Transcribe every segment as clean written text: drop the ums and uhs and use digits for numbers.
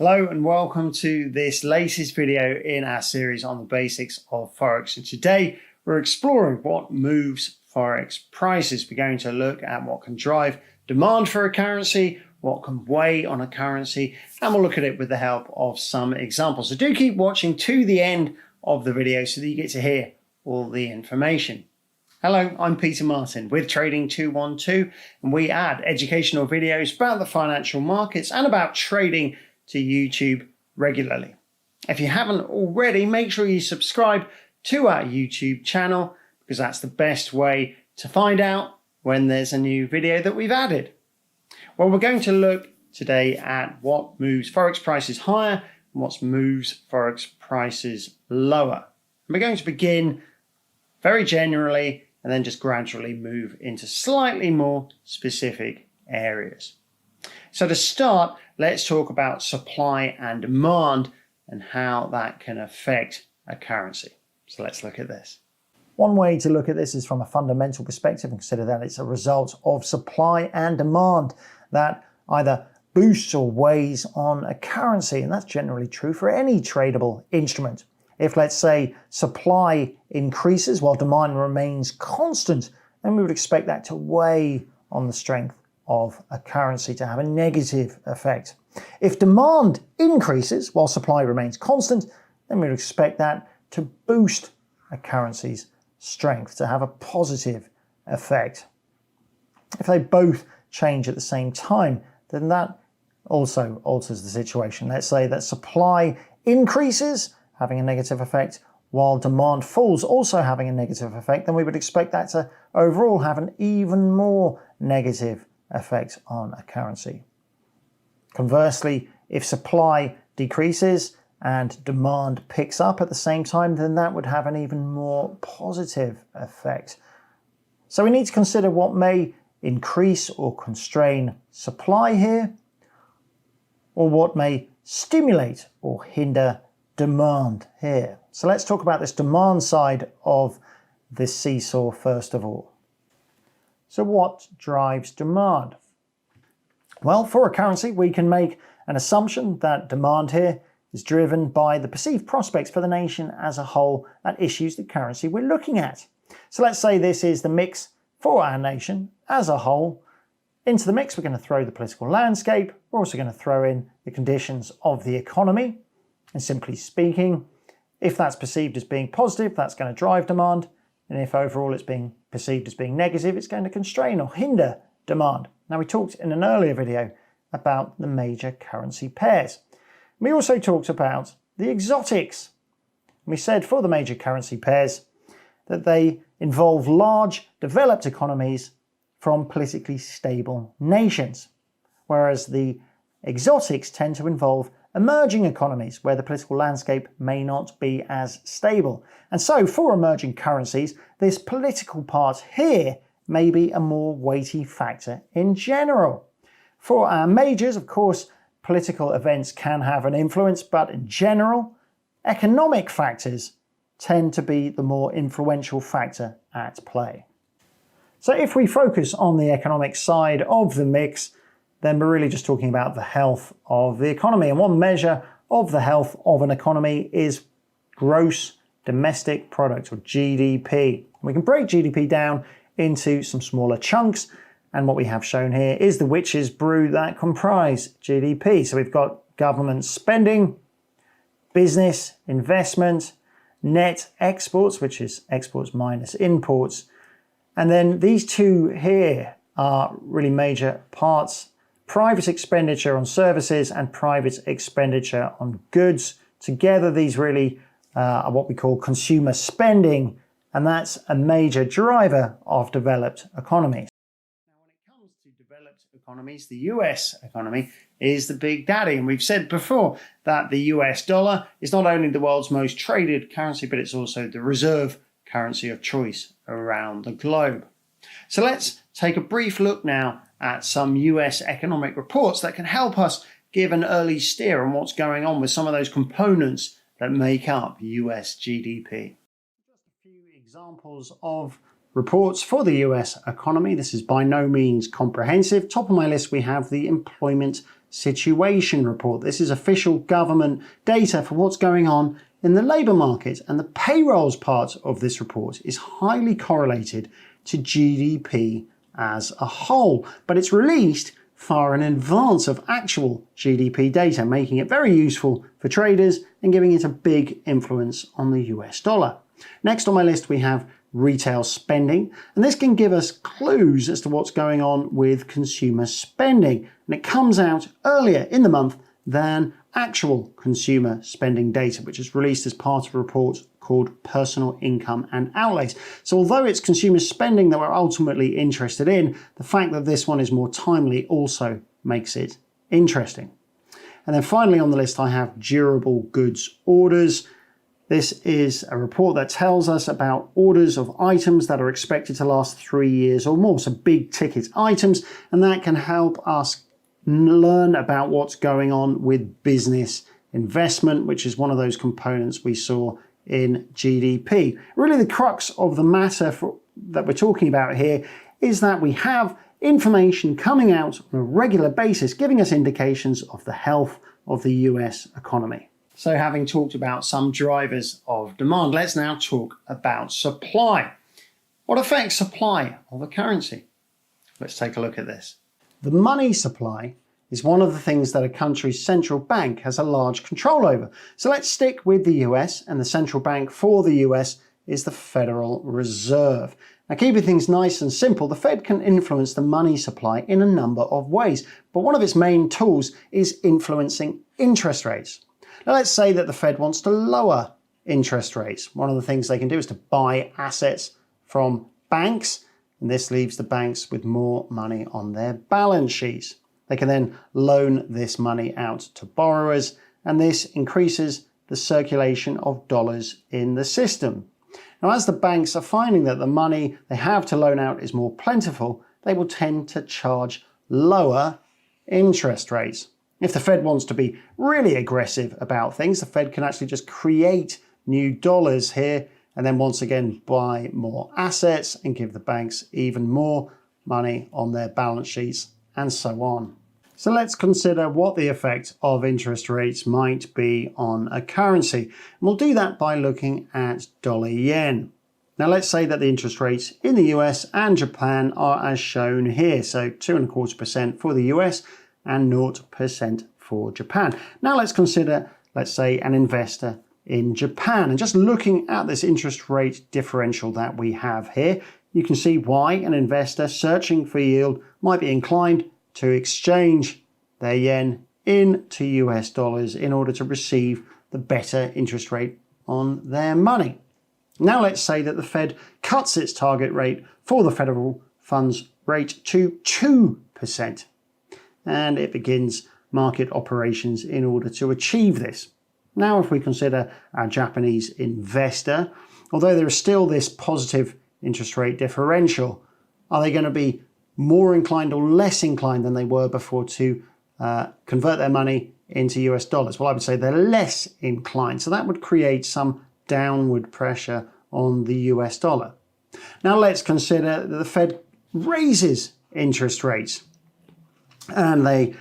Hello and welcome to this latest video in our series on the basics of Forex. And today we're exploring what moves Forex prices. We're going to look at what can drive demand for a currency, what can weigh on a currency, and we'll look at it with the help of some examples. So do keep watching to the end of the video so that you get to hear all the information. Hello, I'm Peter Martin with Trading 212, and we add educational videos about the financial markets and about trading to YouTube regularly. If you haven't already, make sure you subscribe to our YouTube channel because that's the best way to find out when there's a new video that we've added. Well, we're going to look today at what moves Forex prices higher and what moves Forex prices lower. And we're going to begin very generally and then just gradually move into slightly more specific areas. So to start, let's talk about supply and demand and how that can affect a currency. So let's look at this. One way to look at this is from a fundamental perspective and consider that it's a result of supply and demand that either boosts or weighs on a currency. And that's generally true for any tradable instrument. If, let's say, supply increases while demand remains constant, then we would expect that to weigh on the strength of a currency, to have a negative effect. If demand increases while supply remains constant, then we would expect that to boost a currency's strength, to have a positive effect. If they both change at the same time, then that also alters the situation. Let's say that supply increases, having a negative effect, while demand falls, also having a negative effect, then we would expect that to overall have an even more negative effect on a currency. Conversely, if supply decreases and demand picks up at the same time, then that would have an even more positive effect. So we need to consider what may increase or constrain supply here, or what may stimulate or hinder demand here. So let's talk about this demand side of this seesaw first of all. So what drives demand? Well, for a currency, we can make an assumption that demand here is driven by the perceived prospects for the nation as a whole that issues the currency we're looking at. So let's say this is the mix for our nation as a whole. Into the mix, we're going to throw the political landscape. We're also going to throw in the conditions of the economy. And simply speaking, if that's perceived as being positive, that's going to drive demand. And if overall it's being perceived as being negative, it's going to constrain or hinder demand. Now, we talked in an earlier video about the major currency pairs. We also talked about the exotics. We said for the major currency pairs that they involve large developed economies from politically stable nations, whereas the exotics tend to involve emerging economies where the political landscape may not be as stable. And so for emerging currencies, this political part here may be a more weighty factor in general. For our majors, of course, political events can have an influence, but in general, economic factors tend to be the more influential factor at play. So if we focus on the economic side of the mix, then we're really just talking about the health of the economy. And one measure of the health of an economy is gross domestic product, or GDP. We can break GDP down into some smaller chunks. And what we have shown here is the witch's brew that comprise GDP. So we've got government spending, business investment, net exports, which is exports minus imports. And then these two here are really major parts: private expenditure on services and private expenditure on goods. Together, these really are what we call consumer spending, and that's a major driver of developed economies. Now, when it comes to developed economies, the US economy is the big daddy, and we've said before that the US dollar is not only the world's most traded currency, but it's also the reserve currency of choice around the globe. So let's take a brief look now at some US economic reports that can help us give an early steer on what's going on with some of those components that make up US GDP. Just a few examples of reports for the US economy. This is by no means comprehensive. Top of my list, we have the Employment situation report. This is official government data for what's going on in the labour market, and the payrolls part of this report is highly correlated to GDP as a whole, but it's released far in advance of actual GDP data, making it very useful for traders and giving it a big influence on the US dollar. Next on my list we have retail spending, and this can give us clues as to what's going on with consumer spending, and it comes out earlier in the month than actual consumer spending data, which is released as part of a report called Personal Income and Outlays. So although it's consumer spending that we're ultimately interested in, the fact that this one is more timely also makes it interesting. And then finally on the list I have durable goods orders. This is a report that tells us about orders of items that are expected to last 3 years or more, so big ticket items, and that can help us learn about what's going on with business investment, which is one of those components we saw in GDP. Really the crux of the matter that we're talking about here is that we have information coming out on a regular basis giving us indications of the health of the US economy. So having talked about some drivers of demand, let's now talk about supply. What affects supply of a currency? Let's take a look at this. The money supply is one of the things that a country's central bank has a large control over. So let's stick with the US, and the central bank for the US is the Federal Reserve. Now, keeping things nice and simple, the Fed can influence the money supply in a number of ways, but one of its main tools is influencing interest rates. Now, let's say that the Fed wants to lower interest rates. One of the things they can do is to buy assets from banks, and this leaves the banks with more money on their balance sheets. They can then loan this money out to borrowers, and this increases the circulation of dollars in the system. Now, as the banks are finding that the money they have to loan out is more plentiful, they will tend to charge lower interest rates. If the Fed wants to be really aggressive about things, the Fed can actually just create new dollars here and then once again buy more assets and give the banks even more money on their balance sheets and so on. So let's consider what the effect of interest rates might be on a currency. And we'll do that by looking at dollar yen. Now let's say that the interest rates in the US and Japan are as shown here. So 2.25% for the US and 0% for Japan. Now let's consider, let's say, an investor in Japan. And just looking at this interest rate differential that we have here, you can see why an investor searching for yield might be inclined to exchange their yen into US dollars in order to receive the better interest rate on their money. Now let's say that the Fed cuts its target rate for the federal funds rate to 2%. And it begins market operations in order to achieve this. Now, if we consider our Japanese investor, although there is still this positive interest rate differential, are they going to be more inclined or less inclined than they were before to convert their money into US dollars? Well, I would say they're less inclined. So that would create some downward pressure on the US dollar. Now, let's consider that the Fed raises interest rates and they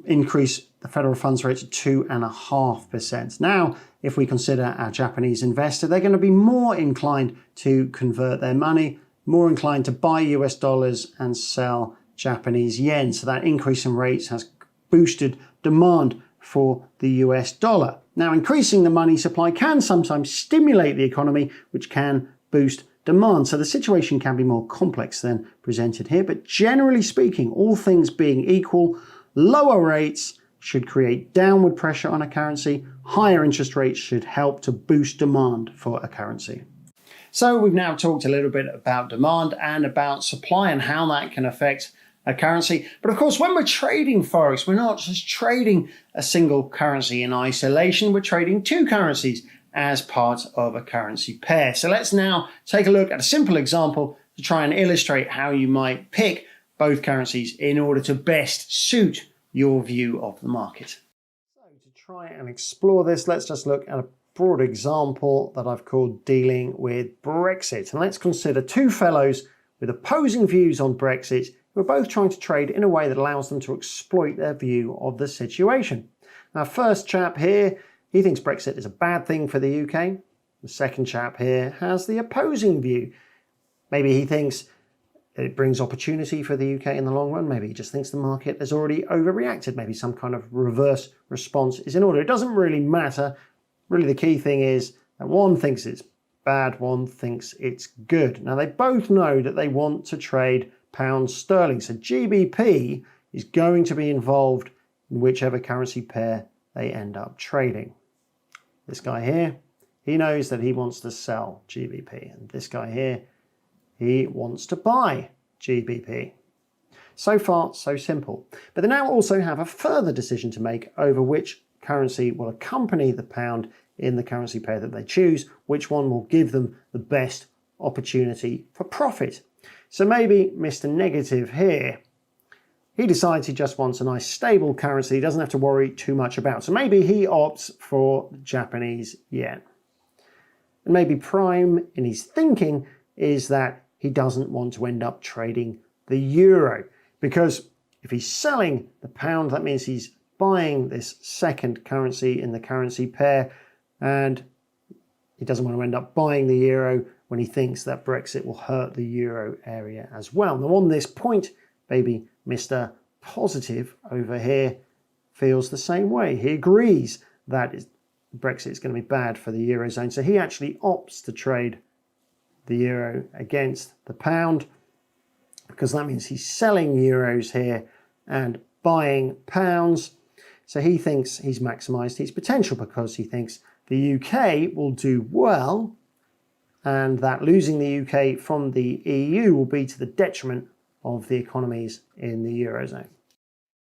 increase the federal funds rate to 2.5%. Now, if we consider our Japanese investor, they're going to be more inclined to convert their money, more inclined to buy US dollars and sell Japanese yen. So that increase in rates has boosted demand for the US dollar. Now, increasing the money supply can sometimes stimulate the economy, which can boost demand. So the situation can be more complex than presented here, but generally speaking, all things being equal, lower rates should create downward pressure on a currency. Higher interest rates should help to boost demand for a currency. So we've now talked a little bit about demand and about supply and how that can affect a currency. But of course, when we're trading Forex, we're not just trading a single currency in isolation, we're trading two currencies as part of a currency pair. So let's now take a look at a simple example to try and illustrate how you might pick both currencies in order to best suit your view of the market. So to try and explore this, let's just look at a broad example that I've called dealing with Brexit. And let's consider two fellows with opposing views on Brexit who are both trying to trade in a way that allows them to exploit their view of the situation. Now, first chap here, he thinks Brexit is a bad thing for the UK. The second chap here has the opposing view. Maybe he thinks it brings opportunity for the UK in the long run. Maybe he just thinks the market has already overreacted. Maybe some kind of reverse response is in order. It doesn't really matter. Really, the key thing is that one thinks it's bad, one thinks it's good. Now, they both know that they want to trade pounds sterling. So GBP is going to be involved in whichever currency pair they end up trading. This guy here, he knows that he wants to sell GBP. And this guy here, he wants to buy GBP. So far, so simple. But they now also have a further decision to make over which currency will accompany the pound in the currency pair that they choose, which one will give them the best opportunity for profit. So maybe Mr. Negative here, he decides he just wants a nice stable currency he doesn't have to worry too much about. So maybe he opts for the Japanese yen. And maybe Prime in his thinking is that he doesn't want to end up trading the euro, because if he's selling the pound, that means he's buying this second currency in the currency pair, and he doesn't want to end up buying the euro when he thinks that Brexit will hurt the euro area as well. Now, on this point, maybe Mr. Positive over here feels the same way. He agrees that Brexit is going to be bad for the eurozone, so he actually opts to trade the euro against the pound, because that means he's selling euros here and buying pounds. So he thinks he's maximised his potential, because he thinks the UK will do well and that losing the UK from the EU will be to the detriment of the economies in the eurozone.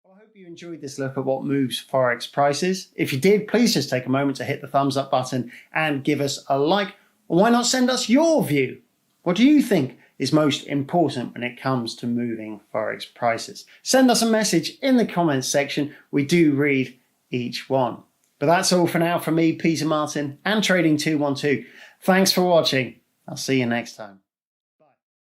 Well, I hope you enjoyed this look at what moves Forex prices. If you did, please just take a moment to hit the thumbs up button and give us a like. Or why not send us your view? What do you think is most important when it comes to moving Forex prices? Send us a message in the comments section. We do read each one. But that's all for now from me, Peter Martin, and Trading 212. Thanks for watching. I'll see you next time.